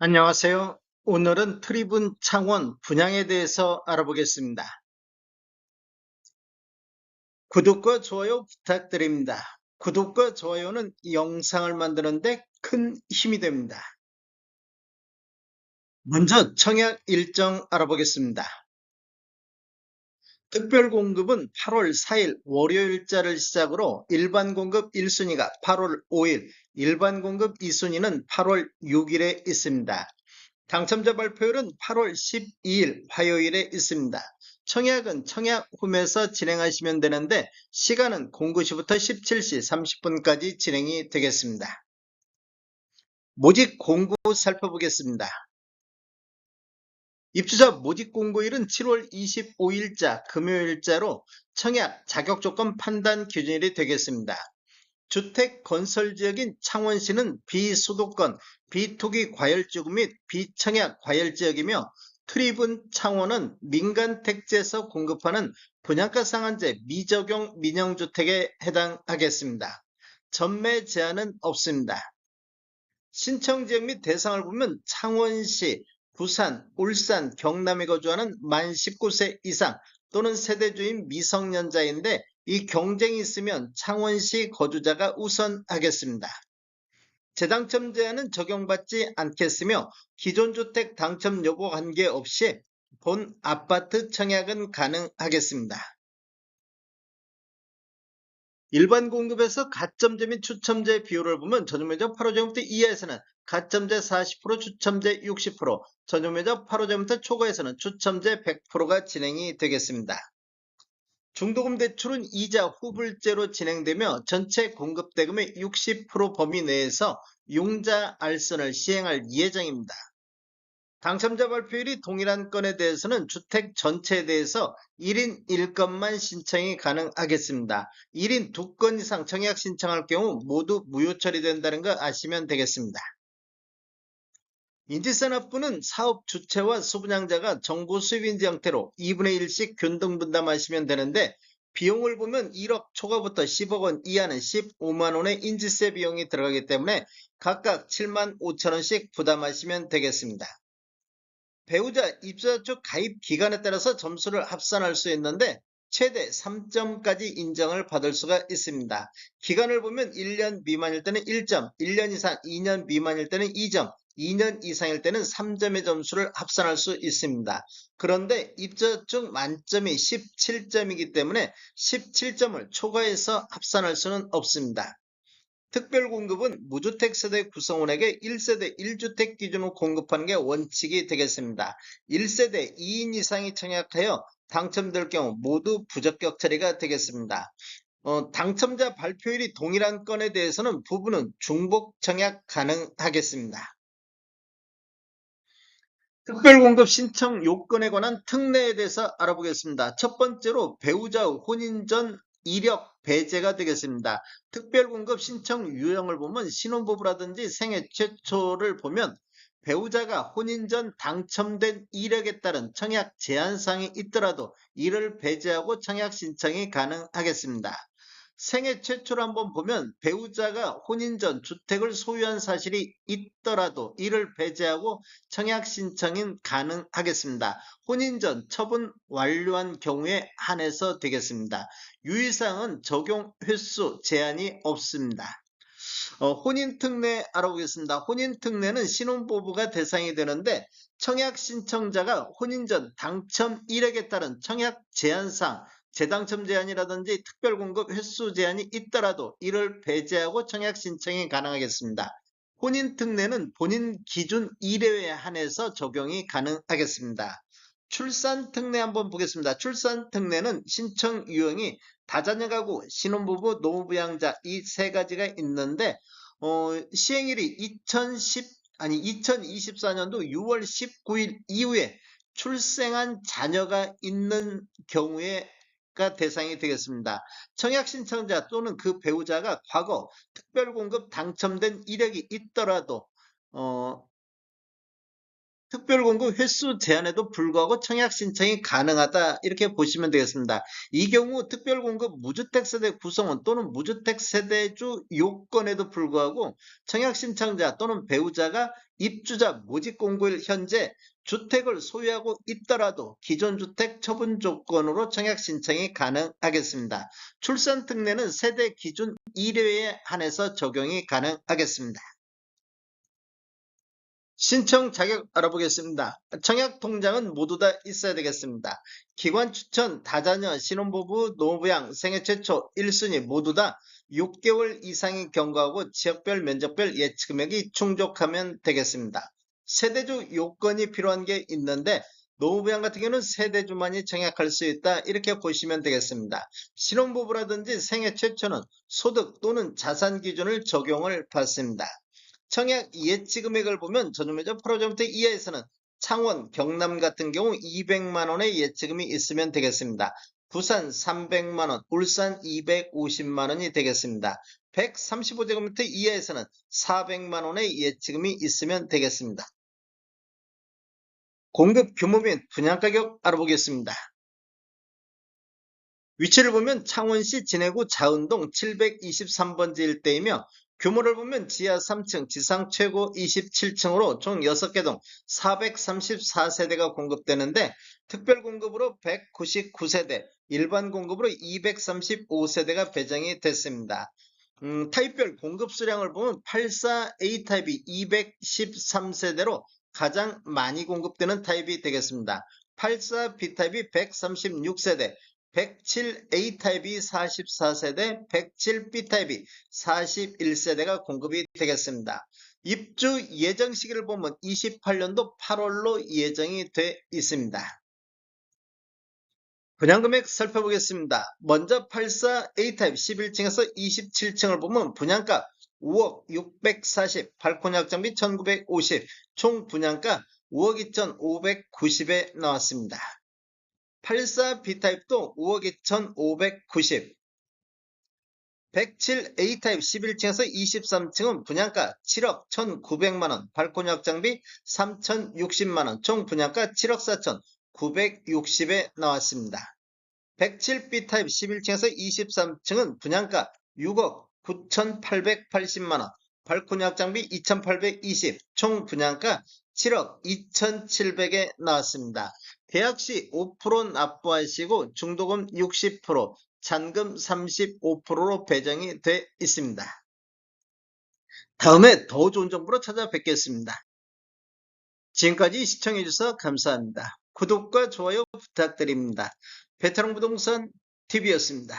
안녕하세요. 오늘은 트리분 창원 분양에 대해서 알아보겠습니다. 구독과 좋아요 부탁드립니다. 구독과 좋아요는 이 영상을 만드는데 큰 힘이 됩니다. 먼저 청약 일정 알아보겠습니다. 특별 공급은 8월 4일 월요일자를 시작으로 일반 공급 1순위가 8월 5일, 일반 공급 2순위는 8월 6일에 있습니다. 당첨자 발표율은 8월 12일 화요일에 있습니다. 청약은 청약홈에서 진행하시면 되는데 시간은 09시부터 17시 30분까지 진행이 되겠습니다. 모집 공고 살펴보겠습니다. 입주자 모집 공고일은 7월 25일자 금요일자로 청약 자격조건 판단 기준일이 되겠습니다. 주택 건설 지역인 창원시는 비수도권, 비토기 과열지구 및 비청약 과열지역이며 트리분 창원은 민간택지에서 공급하는 분양가 상한제 미적용 민영주택에 해당하겠습니다. 전매 제한은 없습니다. 신청지역 및 대상을 보면 창원시, 부산, 울산, 경남에 거주하는 만 19세 이상 또는 세대주인 미성년자인데 이 경쟁이 있으면 창원시 거주자가 우선하겠습니다. 재당첨 제한은 적용받지 않겠으며 기존 주택 당첨 여부 관계없이 본 아파트 청약은 가능하겠습니다. 일반 공급에서 가점제 및 추첨제 비율을 보면 전용면적 8호제곱미터 이하에서는 가점제 40%, 추첨제 60%, 전용면적 8호제곱미터 초과에서는 추첨제 100%가 진행이 되겠습니다. 중도금 대출은 이자 후불제로 진행되며 전체 공급대금의 60% 범위 내에서 융자 알선을 시행할 예정입니다. 당첨자 발표율이 동일한 건에 대해서는 주택 전체에 대해서 1인 1건만 신청이 가능하겠습니다. 1인 2건 이상 청약 신청할 경우 모두 무효 처리된다는 거 아시면 되겠습니다. 인지산업부는 사업 주체와 수분양자가 정보 수입인지 형태로 2분의 1씩 균등분담하시면 되는데 비용을 보면 1억 초과부터 10억 원 이하는 15만 원의 인지세 비용이 들어가기 때문에 각각 7만 5천 원씩 부담하시면 되겠습니다. 배우자 입주자 쪽 가입 기간에 따라서 점수를 합산할 수 있는데 최대 3점까지 인정을 받을 수가 있습니다. 기간을 보면 1년 미만일 때는 1점, 1년 이상 2년 미만일 때는 2점, 2년 이상일 때는 3점의 점수를 합산할 수 있습니다. 그런데 입주자 쪽 만점이 17점이기 때문에 17점을 초과해서 합산할 수는 없습니다. 특별공급은 무주택 세대 구성원에게 1세대 1주택 기준으로 공급하는 게 원칙이 되겠습니다. 1세대 2인 이상이 청약하여 당첨될 경우 모두 부적격 처리가 되겠습니다. 당첨자 발표일이 동일한 건에 대해서는 부부는 중복 청약 가능하겠습니다. 특별공급 신청 요건에 관한 특례에 대해서 알아보겠습니다. 첫 번째로 배우자 혼인 전 이력 배제가 되겠습니다. 특별공급 신청 유형을 보면 신혼부부라든지 생애 최초를 보면 배우자가 혼인 전 당첨된 이력에 따른 청약 제한사항이 있더라도 이를 배제하고 청약 신청이 가능하겠습니다. 생애 최초로 한번 보면 배우자가 혼인 전 주택을 소유한 사실이 있더라도 이를 배제하고 청약 신청이 가능하겠습니다. 혼인 전 처분 완료한 경우에 한해서 되겠습니다. 유의사항은 적용 횟수 제한이 없습니다. 혼인특례 알아보겠습니다. 혼인특례는 신혼부부가 대상이 되는데 청약 신청자가 혼인 전 당첨 이력에 따른 청약 제한사항, 재당첨 제한이라든지 특별공급 횟수 제한이 있더라도 이를 배제하고 청약 신청이 가능하겠습니다. 혼인특례는 본인 기준 이례에 한해서 적용이 가능하겠습니다. 출산특례 한번 보겠습니다. 출산특례는 신청 유형이 다자녀 가구, 신혼부부, 노부양자 이 세 가지가 있는데 시행일이 2024년도 6월 19일 이후에 출생한 자녀가 있는 경우에가 대상이 되겠습니다. 청약 신청자 또는 그 배우자가 과거 특별공급 당첨된 이력이 있더라도 특별공급 횟수 제한에도 불구하고 청약 신청이 가능하다 이렇게 보시면 되겠습니다. 이 경우 특별공급 무주택 세대 구성원 또는 무주택 세대주 요건에도 불구하고 청약 신청자 또는 배우자가 입주자 모집 공고일 현재 주택을 소유하고 있더라도 기존 주택 처분 조건으로 청약 신청이 가능하겠습니다. 출산 특례는 세대 기준 1회에 한해서 적용이 가능하겠습니다. 신청 자격 알아보겠습니다. 청약 통장은 모두 다 있어야 되겠습니다. 기관 추천, 다자녀, 신혼부부, 노부양, 생애 최초 1순위 모두 다 6개월 이상이 경과하고 지역별 면적별 예치 금액이 충족하면 되겠습니다. 세대주 요건이 필요한 게 있는데 노부양 같은 경우는 세대주만이 청약할 수 있다 이렇게 보시면 되겠습니다. 신혼부부라든지 생애 최초는 소득 또는 자산 기준을 적용을 받습니다. 청약 예치 금액을 보면 전용면적 8호점부터 이하에서는 창원, 경남 같은 경우 200만원의 예치금이 있으면 되겠습니다. 부산 300만원, 울산 250만원이 되겠습니다. 135제곱미터 이하에서는 400만원의 예치금이 있으면 되겠습니다. 공급 규모 및 분양가격 알아보겠습니다. 위치를 보면 창원시 진해구 자은동 723번지 일대이며 규모를 보면 지하 3층, 지상 최고 27층으로 총 6개 동 434세대가 공급되는데 특별 공급으로 199세대, 일반 공급으로 235세대가 배정이 됐습니다. 타입별 공급 수량을 보면 84A타입이 213세대로 가장 많이 공급되는 타입이 되겠습니다. 84B타입이 136세대, 107A타입이 44세대, 107B타입이 41세대가 공급이 되겠습니다. 입주 예정 시기를 보면 28년도 8월로 예정이 돼 있습니다. 분양금액 살펴보겠습니다. 먼저 84A타입 11층에서 27층을 보면 분양가 5억 640, 발코니 확장비 1950, 총 분양가 5억 2,590에 나왔습니다. 84B타입도 5억 2,590, 107A타입 11층에서 23층은 분양가 7억 1,900만원, 발코니 확장비 3,060만원, 총 분양가 7억 4,960에 나왔습니다. 107B타입 11층에서 23층은 분양가 6억 9,880만원, 발코니 확장비 2,820, 총 분양가 7억 2,700에 나왔습니다. 계약시 5% 납부하시고 중도금 60%, 잔금 35%로 배정이 돼 있습니다. 다음에 더 좋은 정보로 찾아뵙겠습니다. 지금까지 시청해주셔서 감사합니다. 구독과 좋아요 부탁드립니다. 베테랑 부동산 TV였습니다.